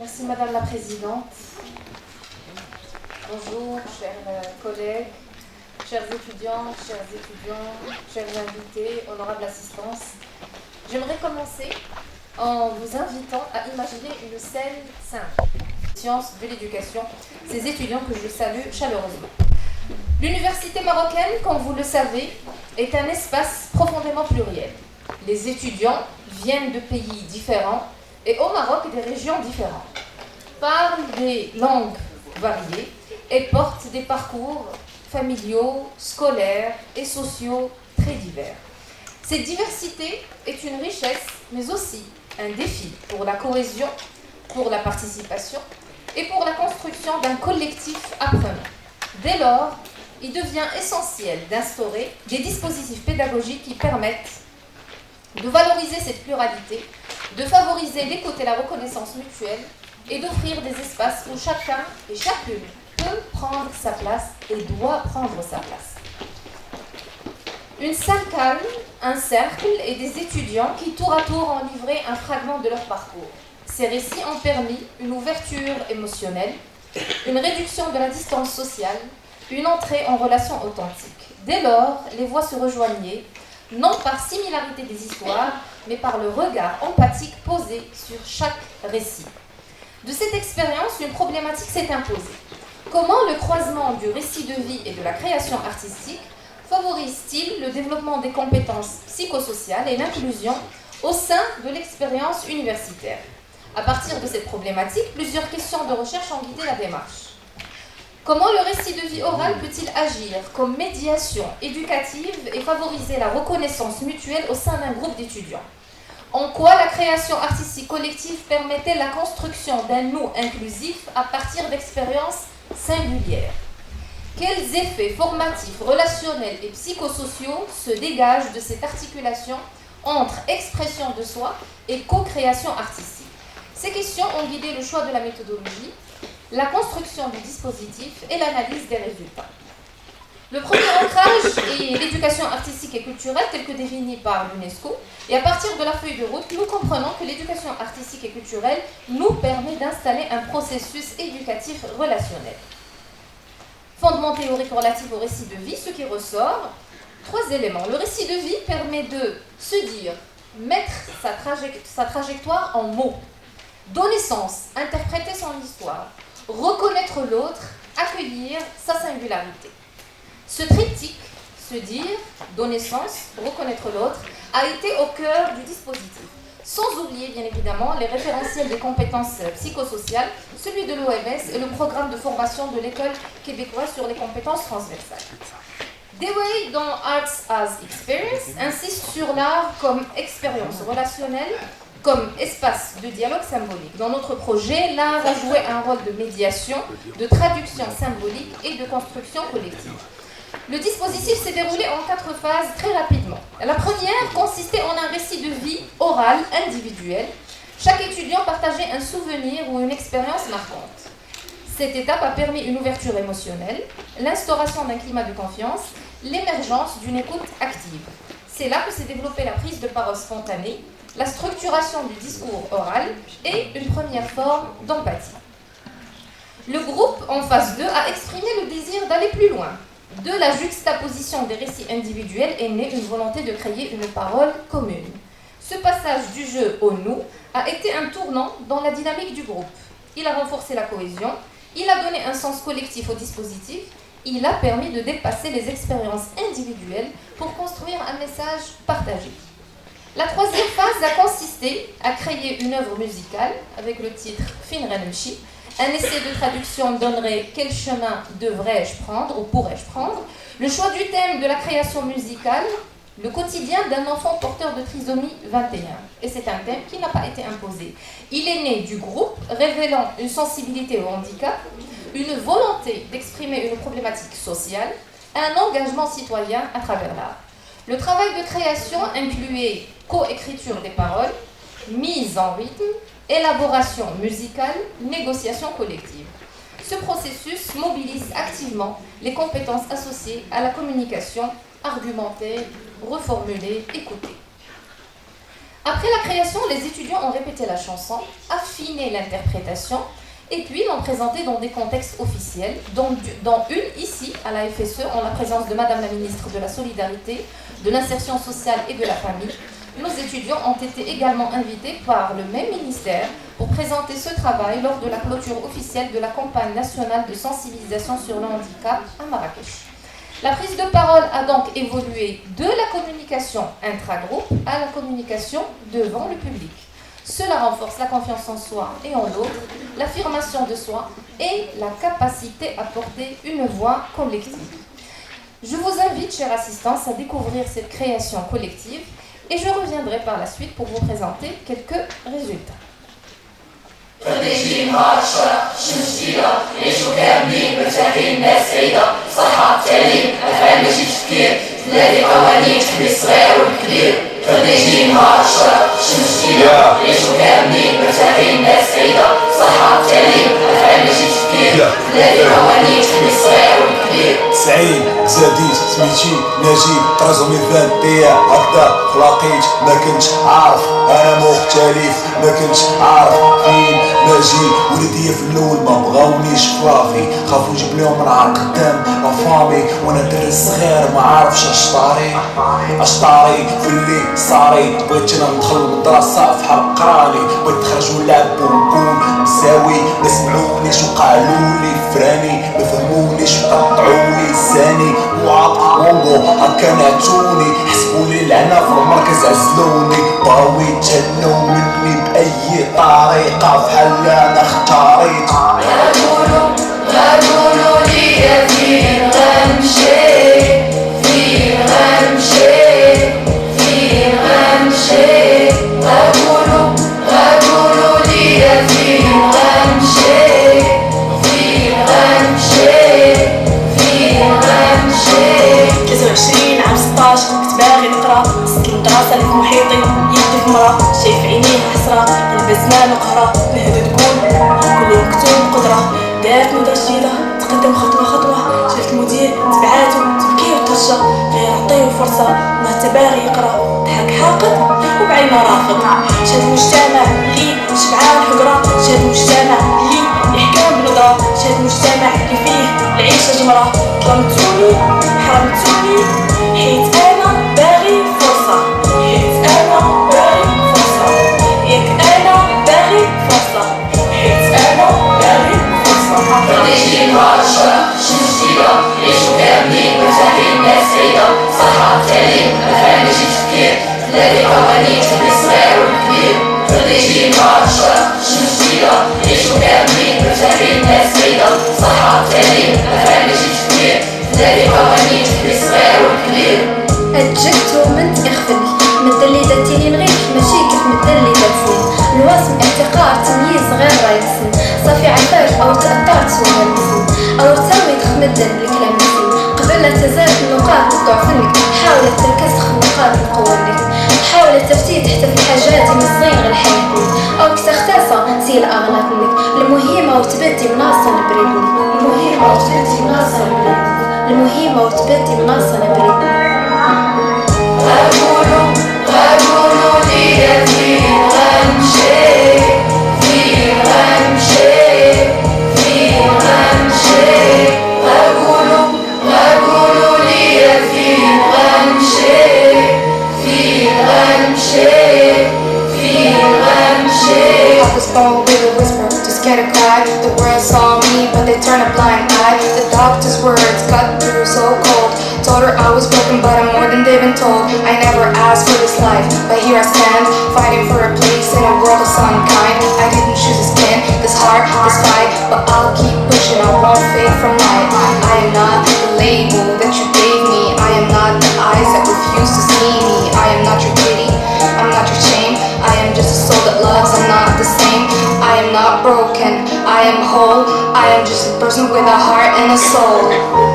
Merci Madame la Présidente. Bonjour, chers collègues, chers étudiants, chers invités, honorable assistance. J'aimerais commencer en vous invitant à imaginer une scène simple. Sciences de l'éducation, ces étudiants que je salue chaleureusement. L'université marocaine, comme vous le savez, est un espace profondément pluriel. Les étudiants viennent de pays différents et au Maroc des régions différentes, parlent des langues variées et portent des parcours familiaux, scolaires et sociaux très divers. Cette diversité est une richesse, mais aussi un défi pour la cohésion, pour la participation et pour la construction d'un collectif apprenant. Dès lors, il devient essentiel d'instaurer des dispositifs pédagogiques qui permettent de valoriser cette pluralité, de favoriser l'écoute et la reconnaissance mutuelle et d'offrir des espaces où chacun et chacune peut prendre sa place et doit prendre sa place. Une salle calme, un cercle et des étudiants qui tour à tour ont livré un fragment de leur parcours. Ces récits ont permis une ouverture émotionnelle, une réduction de la distance sociale, une entrée en relation authentique. Dès lors, les voix se rejoignaient, non par similarité des histoires, mais par le regard empathique posé sur chaque récit. De cette expérience, une problématique s'est imposée. Comment le croisement du récit de vie et de la création artistique favorise-t-il le développement des compétences psychosociales et l'inclusion au sein de l'expérience universitaire? À partir de cette problématique, plusieurs questions de recherche ont guidé la démarche. Comment le récit de vie oral peut-il agir comme médiation éducative et favoriser la reconnaissance mutuelle au sein d'un groupe d'étudiants? En quoi la création artistique collective permet-elle la construction d'un nous inclusif à partir d'expériences singulières? Quels effets formatifs, relationnels et psychosociaux se dégagent de cette articulation entre expression de soi et co-création artistique? Ces questions ont guidé le choix de la méthodologie, la construction du dispositif et l'analyse des résultats. Le premier ancrage est l'éducation artistique et culturelle telle que définie par l'UNESCO. Et à partir de la feuille de route, nous comprenons que l'éducation artistique et culturelle nous permet d'installer un processus éducatif relationnel. Fondement théorique relatif au récit de vie, ce qui ressort, 3 éléments. Le récit de vie permet de se dire, mettre sa trajectoire en mots, donner sens, interpréter son histoire, reconnaître l'autre, accueillir sa singularité. Ce triptyque, se dire, donner sens, reconnaître l'autre, a été au cœur du dispositif. Sans oublier, bien évidemment, les référentiels des compétences psychosociales, celui de l'OMS et le programme de formation de l'École québécoise sur les compétences transversales. Dewey, dans Arts as Experience, insiste sur l'art comme expérience relationnelle, comme espace de dialogue symbolique. Dans notre projet, l'art a joué un rôle de médiation, de traduction symbolique et de construction collective. Le dispositif s'est déroulé en 4 phases très rapidement. La première consistait en un récit de vie oral, individuel. Chaque étudiant partageait un souvenir ou une expérience marquante. Cette étape a permis une ouverture émotionnelle, l'instauration d'un climat de confiance, l'émergence d'une écoute active. C'est là que s'est développée la prise de parole spontanée, la structuration du discours oral et une première forme d'empathie. Le groupe en phase 2 a exprimé le désir d'aller plus loin. De la juxtaposition des récits individuels est née une volonté de créer une parole commune. Ce passage du jeu au nous a été un tournant dans la dynamique du groupe. Il a renforcé la cohésion, il a donné un sens collectif au dispositif, il a permis de dépasser les expériences individuelles pour construire un message partagé. La troisième phase a consisté à créer une œuvre musicale avec le titre Finrenmchi. Un essai de traduction donnerait quel chemin devrais-je prendre ou pourrais-je prendre. Le choix du thème de la création musicale, le quotidien d'un enfant porteur de trisomie 21. Et c'est un thème qui n'a pas été imposé. Il est né du groupe, révélant une sensibilité au handicap, une volonté d'exprimer une problématique sociale, un engagement citoyen à travers l'art. Le travail de création incluait co-écriture des paroles, mise en rythme, élaboration musicale, négociation collective. Ce processus mobilise activement les compétences associées à la communication, argumenter, reformuler, écouter. Après la création, les étudiants ont répété la chanson, affiné l'interprétation et puis l'ont présentée dans des contextes officiels, dont une ici à la FSE en la présence de Madame la Ministre de la Solidarité, de l'Insertion sociale et de la Famille. Nos étudiants ont été également invités par le même ministère pour présenter ce travail lors de la clôture officielle de la campagne nationale de sensibilisation sur le handicap à Marrakech. La prise de parole a donc évolué de la communication intragroupe à la communication devant le public. Cela renforce la confiance en soi et en l'autre, l'affirmation de soi et la capacité à porter une voix collective. Je vous invite, chers assistants, à découvrir cette création collective et je reviendrai par la suite pour vous présenter quelques résultats. خريجين هالشرع شمس جديدة نعيشو كاملين مرتاحين ناس سعيدة صحة تعليم أفعال ماشي تفكير تلاقي قوانين تحمي الصغير والكبير خريجين هالشرع شمس جديدة نعيشو كاملين مرتاحين ناس سعيدة صحة تعليم أفعال ماشي تفكير تلاقي قوانين تحمي الصغير والكبير سعيد زاديت سميتي نجيب طرزو ميزان تاع هكذا خلاقيت ما كنتش عارف انا مختلف ما كنتش عارف فين نجي وليديا في الاول ما بغاونيش فرافي خافو نجيب لهم نهار قدام لافامي وانا دري صغير ما عارفش اشطاري في اللي صاري بغيت انا ندخل المدرسه في حرق قراني بغيت نخرج ونلعب ونكون مساوي ما سمعونيش وقالولي فراني ما فهمونيش وقطعوني لساني وعط وونغو هكا نعتوني حسبولي لعنة في المركز عزلوني بغاو يتهناو مني بأي طريقة بحال أنا اختاريت غادولو ليا فين غنمشي فين غنمشي فين غنمشي غادولو ليا فين غنمشي فين غنمشي فين غنمشي 23 عام 16 كنت باغي نقرا سكن المدرسة اللي في محيطي يدي في مرا شايف عينيه حسرة البسمان وقهرة نهدى تقول كل يوم مكتوب قدرة دارت نوضة جديدة تقدم خطوة خطوة شافت المدير تبعاتو تبكي وترجى غير عطيه فرصة ما تباغي يقرا ضحك حاقد وبعينه رافض شاد المجتمع اللي شبعان حقرة شاد المجتمع اللي يحكم بنظرة شاد المجتمع اللي فيه العيشة جمرة ظلمتوني حرمتوني حيت انا باغي فرصة حيت انا باغي فرصة ياك انا باغي فرصة حيت انا باغي فرصة خريجين هالشرع شمس جديدة نعيشو كاملين مرتاحين ناس سعيدة صحة تعليم أفعال ماشي تفكير تلاقي قوانين تحمي الصغير والكبير خريجين هالشرع شمس جديدة نعيشو كاملين مرتاحين ناس سعيدة صحة تعليم أفعال ماشي تفكير تلاقي قوانين تحمي الصغير والكبير أجلت ومنت اغفلي مد اللي داتيني نغير ماشي كيف مد اللي داتني الواسم احتقار تمييز غير رايسن صافي عفاش أو تأثرت سوى الاسم أو ارتوي تخمدن الكلام اسم قبل لا تزال نقاط الضعف منك حاولت تركز نقاط القوة لك حاولت تفتيت حتى في الحاجات من صغير الحياة أو كسختاسة سي الأغلاط منك المهمة وتبدي مناصة نبريدني المهمة وتبدي مناصة نبريدني المهمة وتبدي مناصة نبريدني غادولو ليا فين غنمشي فين غنمشي فين غنمشي غادولو ليا فين غنمشي فين غنمشي فين غنمشي I was born with a whisper, too scared to cry. The world saw me, but they turned a blind eye. The doctor's words cut through so cold. Told her I was broken, but I'm more than they've been told. I never asked for this life, but here I stand, fighting for a place in a world of unkind. I didn't choose this skin, this heart, this fight, but I'll keep pushing. I won't fade from light. I am not the label that you gave me. I am not the eyes that refuse to see me. I am not your pity, I'm not your shame. I am just a soul that loves. I'm not the same. I am not broken, I am whole. I am just a person with a heart and a soul.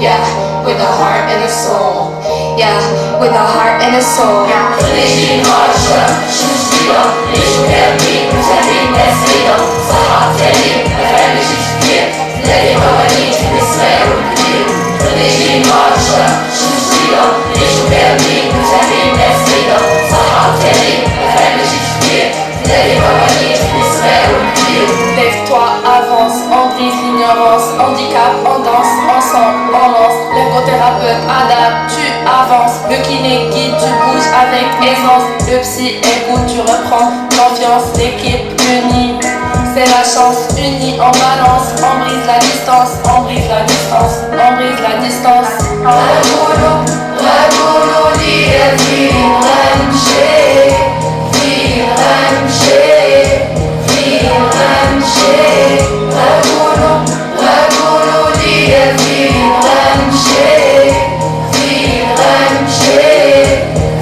Yeah, with a heart and a soul. Yeah, with a heart and a soul. خريجين هالشرع شمس جديدة نعيشو كاملين مرتاحين ناس سعيدة صحة تعليم أفعال ماشي تفكير تلاقي قوانين تحمي الصغير والكبير خريجين هالشرع شمس جديدة نعيشو كاملين مرتاحين ناس سعيدة صحة تعليم أفعال ماشي avance, handicap, on danse, ensemble, on lance. L'ergothérapeute adapte, tu avances. Le kiné guide, tu bouges avec aisance. Le psy écoute, tu reprends confiance. L'équipe unie, c'est la chance. Unie en balance, on brise la distance, on brise la distance, on brise la distance. غنقولوا ليا فين غنمشي فين غنمشي فين غنمشي غنقولوا ليا فين غنمشي فين غنمشي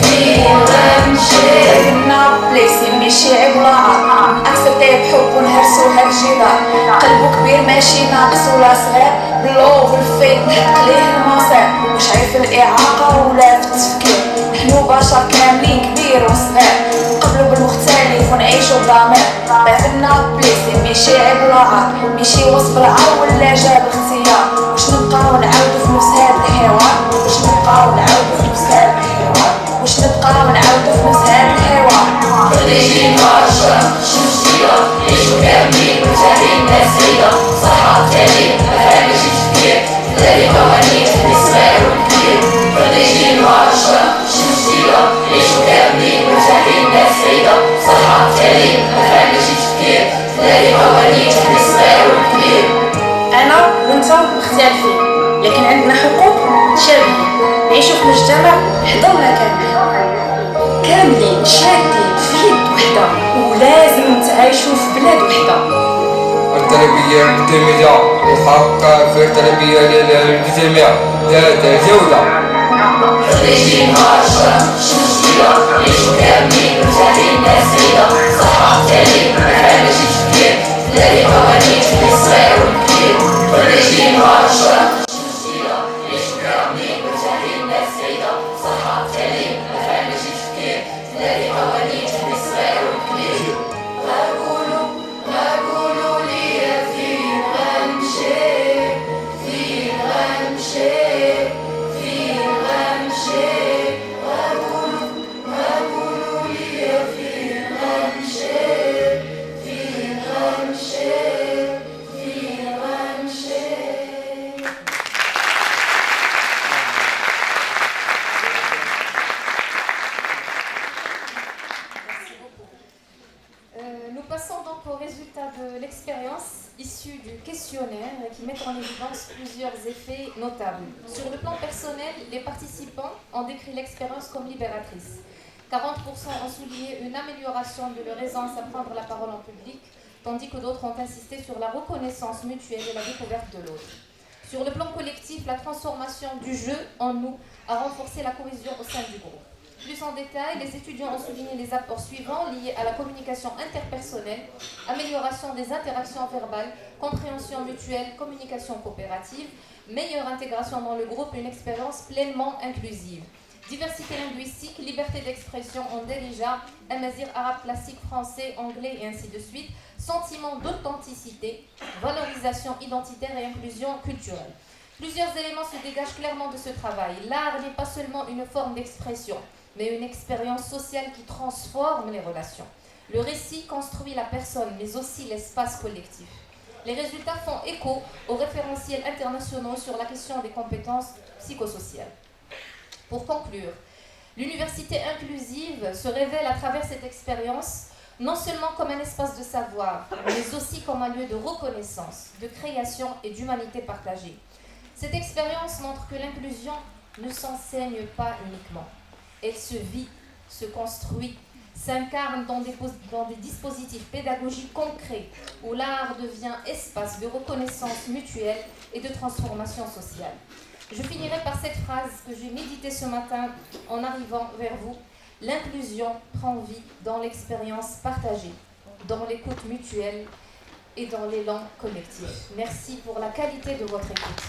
فين غنمشي لازمنا بلايص ماشي عبلاعة أكسبتي بحب ونهرسوها الجدار. قلبو كبير ماشي ناقص ولا صغير. باللوف الفيت نحط ليه المصير. مش عارف الإعاقة ولا في التفكير. نحنو بشر كاملين كبير وصغير. نقبلو بالمختلف ونعيشو بضمير. لازمنا بلايص ماشي عبلاعة ماشي وصف العار ولا جاب اختيار. واش نبقاو نعاودو في نفس هاد الحوار. واش نبقاو نعاودو في نفس هاد الحوار. واش نبقاو نعاودو في نفس هاد الحوار. خريجين معاشرة شمس جديدة عيشوا كاملين مرتاحين ناس سعيدة صحة تعليم مفاهيم كتير تلاقي قوانين الصغير والكبير خريجين معاشرة شمس جديدة عيشوا كاملين مرتاحين ناس سعيدة صحة تعليم مفاهيم كتير تلاقي قوانين الصغير والكبير. أنا وأنتم مختلفين لكن عندنا حقوق متشابهين. نعيشو في مجتمع حضرنا كاملين شادين في يد وحدة ولازم نتعايشو في بلاد وحدة. التربية المعتمدة الحق في التربية للجميع ذات جودة. خريجين معاشرة شمس جديدة عيشوا كاملين مرتاحين ناس سعيدة صحة تعليم مفاهيم كتير تلاقي قوانين الصغير والكبير خريجين معاشرة شمس جديدة عيشوا كاملين مرتاحين ناس سعيدة صحة تعليم مفاهيم كتير تلاقي قوانين الصغير والكبير. غنقولوا ليا فين غنمشي فين غنمشي فين غنمشي غنقولوا ليا فين غنمشي فين غنمشي فين غنمشي. Nous passons donc aux résultats de l'expérience issue du questionnaire qui met en évidence plusieurs effets notables. Sur le plan personnel, les participants ont décrit l'expérience comme libératrice. 40% ont souligné une amélioration de leur aisance à prendre la parole en public, tandis que d'autres ont insisté sur la reconnaissance mutuelle et la découverte de l'autre. Sur le plan collectif, la transformation du jeu en nous a renforcé la cohésion au sein du groupe. Plus en détail, les étudiants ont souligné les apports suivants liés à la communication interpersonnelle, amélioration des interactions verbales, compréhension mutuelle, communication coopérative, meilleure intégration dans le groupe, une expérience pleinement inclusive. Diversité linguistique, liberté d'expression en Derija, amazigh, arabe classique, français, anglais et ainsi de suite, sentiment d'authenticité, valorisation identitaire et inclusion culturelle. Plusieurs éléments se dégagent clairement de ce travail. L'art n'est pas seulement une forme d'expression, mais une expérience sociale qui transforme les relations. Le récit construit la personne, mais aussi l'espace collectif. Les résultats font écho aux référentiels internationaux sur la question des compétences psychosociales. Pour conclure, l'université inclusive se révèle à travers cette expérience non seulement comme un espace de savoir, mais aussi comme un lieu de reconnaissance, de création et d'humanité partagée. Cette expérience montre que l'inclusion ne s'enseigne pas uniquement. Elle se vit, se construit, s'incarne dans des dispositifs pédagogiques concrets où l'art devient espace de reconnaissance mutuelle et de transformation sociale. Je finirai par cette phrase que j'ai méditée ce matin en arrivant vers vous. L'inclusion prend vie dans l'expérience partagée, dans l'écoute mutuelle et dans l'élan collectif. Merci pour la qualité de votre écoute.